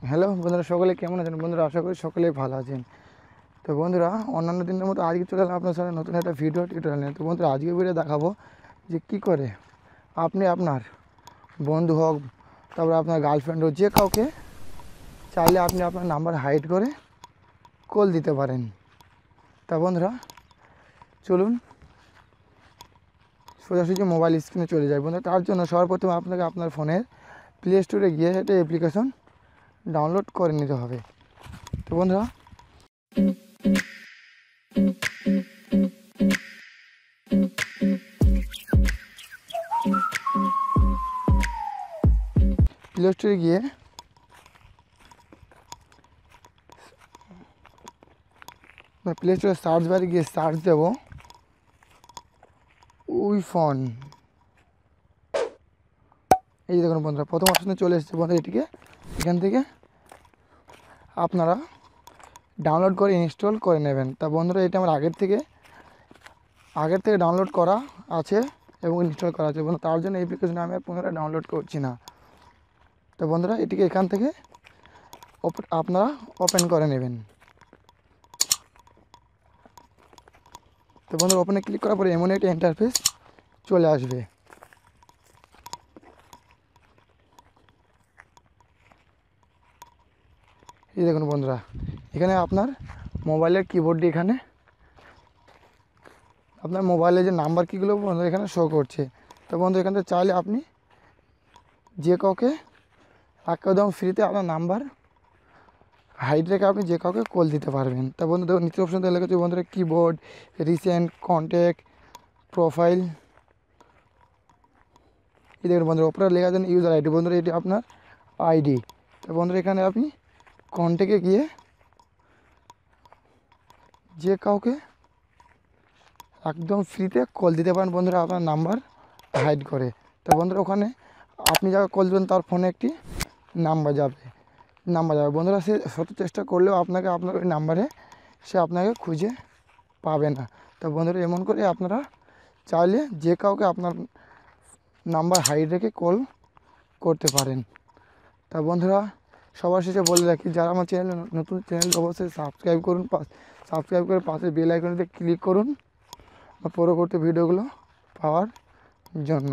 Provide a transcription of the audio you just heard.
Hello বন্ধুরা, সকলে কেমন আছেন? বন্ধুরা, আশা করি সকলেই ভালো আছেন। তো বন্ধুরা, অন্যান্য দিনের মতো আজকে চলে এলাম আপনার সাথে নতুন একটা ভিডিও টিউটোরিয়াল নিয়ে। তো বন্ধুরা, আজকে ভিডিও দেখাবো যে কী করে আপনি আপনার বন্ধু হোক, তারপরে আপনার গার্লফ্রেন্ড হোক, যে কাউকে চাইলে আপনি আপনার নাম্বার হাইড করে কল দিতে পারেন। তা বন্ধুরা, চলুন সোজাসুজি মোবাইল স্ক্রিনে চলে যায়। বন্ধুরা, তার জন্য সর্বপ্রথমে আপনাকে আপনার ফোনের প্লে স্টোরে গিয়ে একটা অ্যাপ্লিকেশন ডাউনলোড করে নিতে হবে। তো বন্ধুরা, প্লে স্টোরে গিয়ে প্লে স্টোরে সার্চ বারে গিয়ে সার্চ দেব উইফোন। এই দেখুন বন্ধুরা, প্রথম অপশানে চলে এসেছে। বন্ধুরা, এটিকে এখান থেকে আপনারা ডাউনলোড করে ইনস্টল করে নেবেন। তা বন্ধুরা, এটা আমার আগের থেকে ডাউনলোড করা আছে এবং ইনস্টল করা আছে। বন্ধুরা, তার জন্য অ্যাপ্লিকেশন আমি আর পুনরায় ডাউনলোড করছি না। তো বন্ধুরা, এটিকে এখান থেকে আপনারা ওপেন করে নেবেন। তো বন্ধুরা, ওপেনে ক্লিক করার পরে এমন একটা ইন্টারফেস চলে আসবে। এই দেখুন বন্ধুরা, এখানে আপনার মোবাইলের কিবোর্ডটি এখানে আপনার মোবাইলে যে নাম্বার কীগুলো বন্ধুরা এখানে শো করছে। তো বন্ধু, এখান থেকে চাইলে আপনি যে কাউকে একদম ফ্রিতে আপনার নাম্বার হাইড রেখে আপনি যে কাউকে কল দিতে পারবেন। তা বন্ধু দেখুন, নিচে অপশন লেখা আছে বন্ধুরা কিবোর্ড, রিসেন্ট, কন্ট্যাক্ট, প্রোফাইল। এই দেখুন বন্ধুরা, ওপরে লেখা আছেন ইউজার আইডি। বন্ধুরা, এটি আপনার আইডি। তো বন্ধুরা, এখানে আপনি কন্ট্যাক্টে গিয়ে যে কাউকে একদম ফ্রিতে কল দিতে পারেন বন্ধুরা, আপনার নাম্বার হাইড করে। তো বন্ধুরা, ওখানে আপনি যাকে কল দেবেন তার ফোনে একটি নাম্বার যাবে বন্ধুরা, সে শত চেষ্টা করলেও আপনার ওই নাম্বারে সে আপনাকে খুঁজে পাবে না। তো বন্ধুরা, এমন করে আপনারা চাইলে যে কাউকে আপনার নাম্বার হাইড রেখে কল করতে পারেন। তা বন্ধুরা, সবার শেষে বলে রাখি, যারা আমার নতুন চ্যানেল অবশ্যই সাবস্ক্রাইব করুন। সাবস্ক্রাইব করে পাশে বেল আইকনটিতে ক্লিক করুন পরবর্তী ভিডিওগুলো পাওয়ার জন্য।